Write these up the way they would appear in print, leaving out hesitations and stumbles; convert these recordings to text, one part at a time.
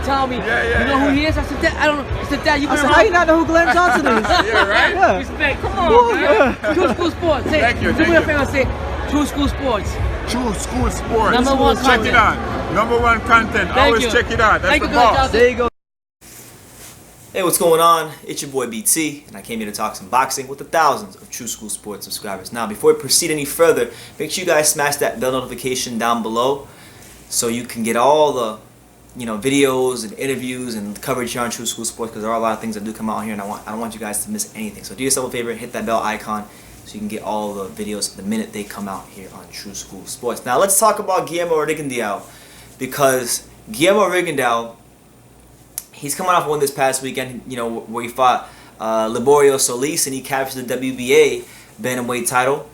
tell me, you know who he is? I said, Dad, I don't know. I said, Dad, you been around. How you not know who Glenn Johnson is? Yeah, right? Yeah. Respect. Come on, man. True School Sports. Say, thank you. Do me a favor, say, True School Sports. True School Sports. Number one Check content. it out. Number one content. Always check it out. That's Thank the you, boss. There you go. Hey, what's going on? It's your boy BT, and I came here to talk some boxing with the thousands of True School Sports subscribers. Now, before we proceed any further, make sure you guys smash that bell notification down below so you can get all the videos and interviews and coverage here on True School Sports, because there are a lot of things that do come out here, and I don't want you guys to miss anything. So do yourself a favor and hit that bell icon so you can get all the videos the minute they come out here on True School Sports. Now, let's talk about Guillermo Rigondeaux, because Guillermo Rigondeaux, he's coming off one this past weekend, where he fought Liborio Solis, and he captured the WBA bantamweight title.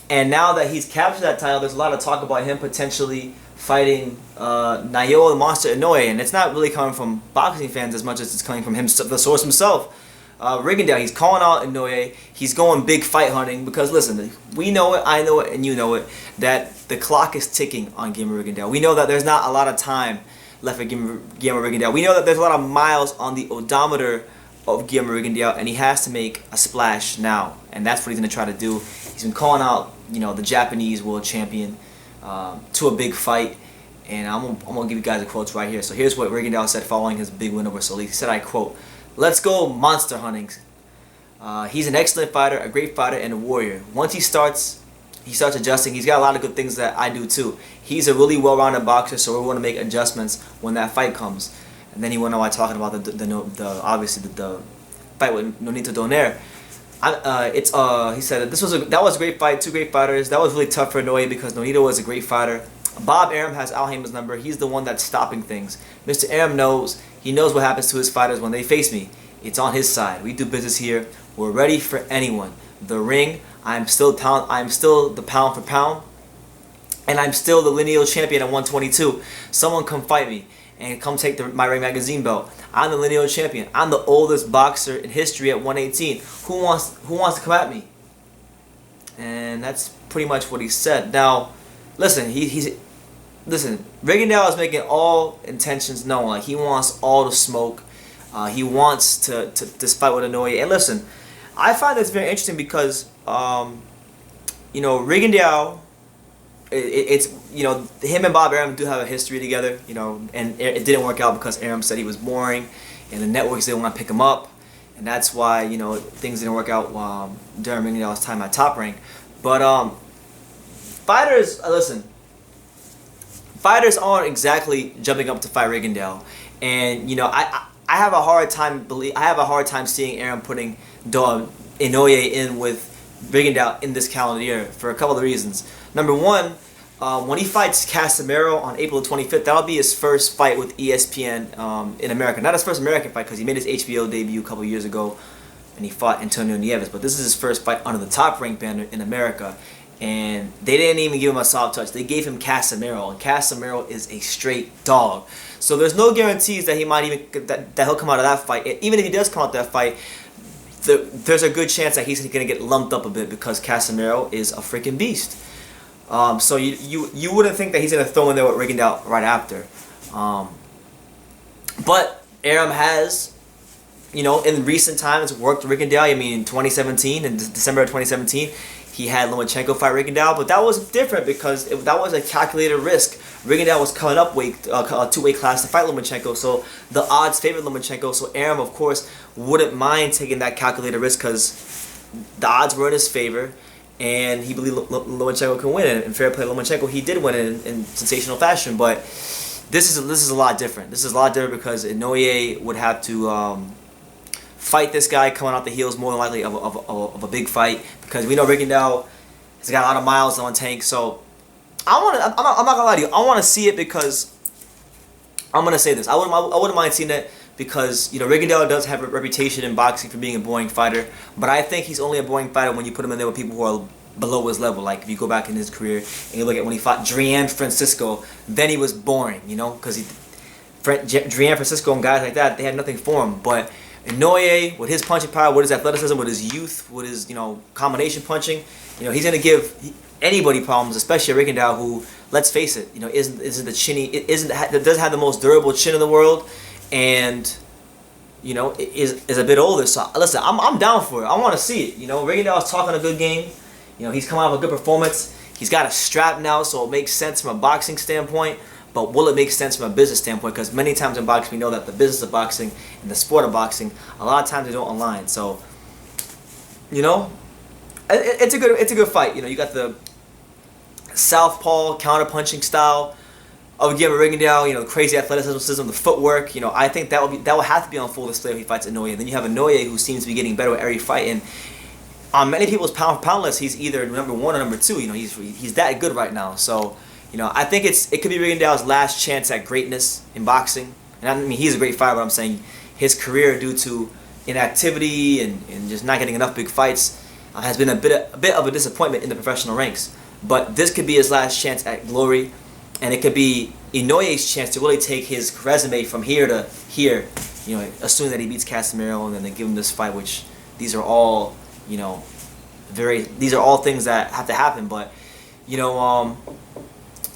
And now that he's captured that title, there's a lot of talk about him potentially fighting Naoya the Monster Inoue, and it's not really coming from boxing fans as much as it's coming from him, the source himself. Rigondeaux, he's calling out Inoue. He's going big fight hunting because, listen, we know it, I know it, and you know it, that the clock is ticking on Guillermo Rigondeaux. We know that there's not a lot of time left for Guillermo Rigondeaux. We know that there's a lot of miles on the odometer of Guillermo Rigondeaux, and he has to make a splash now, and that's what he's going to try to do. He's been calling out, the Japanese world champion to a big fight, and I'm gonna give you guys the quotes right here. So here's what Rigondeaux said following his big win over Solis. He said, I quote, "Let's go monster hunting. He's an excellent fighter, a great fighter, and a warrior. Once he starts adjusting. He's got a lot of good things that I do too. He's a really well-rounded boxer, so we're going to make adjustments when that fight comes." And then he went on talking about obviously the fight with Nonito Donaire. He said that was a great fight, two great fighters. That was really tough for Inoue because Nonito was a great fighter. Bob Arum has Al Haymon's number. He's the one that's stopping things. Mr. Arum knows. He knows what happens to his fighters when they face me. It's on his side. We do business here. We're ready for anyone. The ring. I'm still the pound for pound, and I'm still the lineal champion at 122. Someone come fight me and come take my Ring Magazine belt. I'm the lineal champion. I'm the oldest boxer in history at 118. Who wants to come at me? And that's pretty much what he said. Now, listen, Rigondeaux is making all intentions known. Like, he wants all the smoke. He wants to fight with Inoue. And listen, I find this very interesting because Rigondeaux, him and Bob Arum do have a history together, and it didn't work out because Arum said he was boring, and the networks didn't want to pick him up, and that's why things didn't work out during Rigondeaux's time at Top Rank. But fighters aren't exactly jumping up to fight Rigondeaux, and I have a hard time seeing Arum putting Inoue in with Rigondeaux in this calendar year for a couple of reasons. Number one, when he fights Casemiro on April 25th, that'll be his first fight with ESPN in America. Not his first American fight because he made his HBO debut a couple years ago and he fought Antonio Nieves, but this is his first fight under the Top Rank banner in America. And they didn't even give him a soft touch. They gave him Casemiro, and Casemiro is a straight dog. So there's no guarantees that that he'll come out of that fight. Even if he does come out of that fight, there's a good chance that he's going to get lumped up a bit because Casemiro is a freaking beast. So you wouldn't think that he's going to throw in there with Rigondeaux right after. But Arum has, in recent times worked Rigondeaux. I mean, in 2017, in December of 2017, he had Lomachenko fight Rigondeaux, but that was different because that was a calculated risk. Rigondeaux was coming up a two-weight class to fight Lomachenko, so the odds favored Lomachenko. So Arum, of course, wouldn't mind taking that calculated risk because the odds were in his favor, and he believed Lomachenko can win. And fair play, Lomachenko, he did win in sensational fashion. But this is a lot different. This is a lot different because Inoue would have to fight this guy coming out the heels more than likely of a big fight, because we know Rigondeaux has got a lot of miles on tank. So I'm not gonna lie to you, I want to see it because I'm gonna say this. I wouldn't mind seeing it because Rigondeaux does have a reputation in boxing for being a boring fighter, but I think he's only a boring fighter when you put him in there with people who are below his level. Like if you go back in his career and you look at when he fought Drian Francisco, then he was boring, because Drian Francisco and guys like that, they had nothing for him. But Inoue, with his punching power, with his athleticism, with his youth, with his combination punching, he's gonna give anybody problems, especially Rigondeaux, who, let's face it, isn't the chinny, doesn't have the most durable chin in the world, and you know, is a bit older. So listen, I'm down for it. I want to see it. You know, Rigondeaux is talking a good game. You know, he's coming out with a good performance. He's got a strap now, so it makes sense from a boxing standpoint. But will it make sense from a business standpoint? Because many times in boxing, we know that the business of boxing and the sport of boxing, a lot of times they don't align. So, you know, it's a good fight. You know, you got the southpaw counter-punching style of Guillermo Rigondeaux, you know, the crazy athleticism, the footwork. You know, I think that will have to be on full display if he fights Inoue. And then you have Inoue, who seems to be getting better with every fight. And on many people's pound for pound list, he's either number 1 or number 2. You know, he's that good right now. So, you know, I think it could be Rigondeaux's last chance at greatness in boxing. And I mean, he's a great fighter, but I'm saying his career, due to inactivity and just not getting enough big fights, has been a bit of a disappointment in the professional ranks. But this could be his last chance at glory, and it could be Inoue's chance to really take his resume from here to here. You know, assuming that he beats Casemiro, and then they give him this fight, which these are all, you know, these are all things that have to happen. But you know,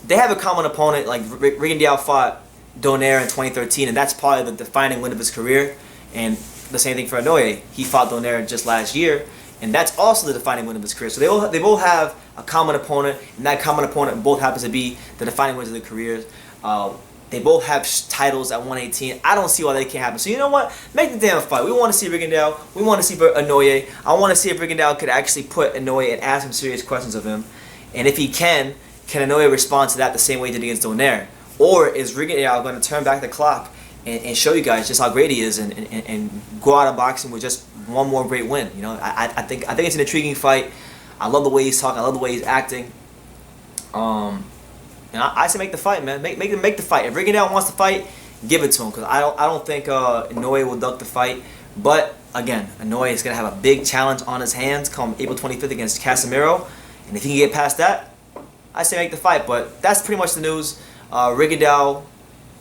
they have a common opponent. Like Rigondeaux fought Donaire in 2013, and that's probably the defining win of his career. And the same thing for Inoue. He fought Donaire just last year, and that's also the defining win of his career. So they both have a common opponent, and that common opponent both happens to be the defining wins of their careers. They both have titles at 118. I don't see why they can't happen. So you know what? Make the damn fight. We want to see Rigondeaux. We want to see Inoue. I want to see if Rigondeaux could actually put Inoue and ask him serious questions of him. And if he can Inoue respond to that the same way he did against Donaire? Or is Rigondeaux going to turn back the clock and show you guys just how great he is and go out of boxing with just one more great win? You know, I think it's an intriguing fight. I love the way he's talking. I love the way he's acting. And I say make the fight, man. Make the fight. If Rigondeaux wants to fight, give it to him, because I don't think Inoue will duck the fight. But again, Inoue is gonna have a big challenge on his hands come April 25th against Casemiro, and if he can get past that, I say make the fight. But that's pretty much the news. Rigondeaux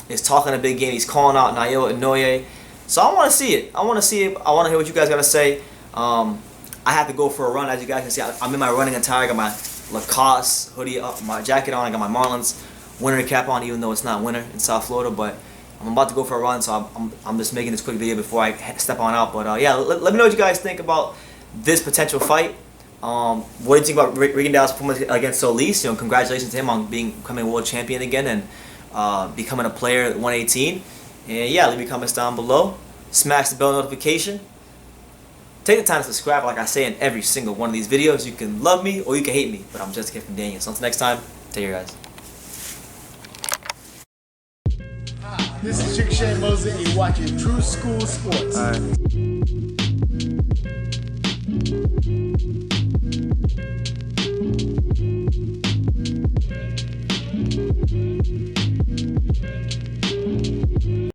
is talking a big game. He's calling out Naoya Inoue. So I want to see it. I want to see it. I want to hear what you guys got to say. I have to go for a run. As you guys can see, I'm in my running attire. I got my Lacoste hoodie up, my jacket on. I got my Marlins winter cap on, even though it's not winter in South Florida. But I'm about to go for a run, so I'm just making this quick video before I step on out. But yeah, let me know what you guys think about this potential fight. What do you think about Rigondeaux's performance against Solis? You know, congratulations to him on becoming world champion again and becoming a player at 118. And yeah, leave your comments down below. Smash the bell notification. Take the time to subscribe, like I say in every single one of these videos. You can love me or you can hate me, but I'm just a kid from Daniel. So until next time, take care, guys. This is Chick Shane Mosley, and you're watching True School Sports.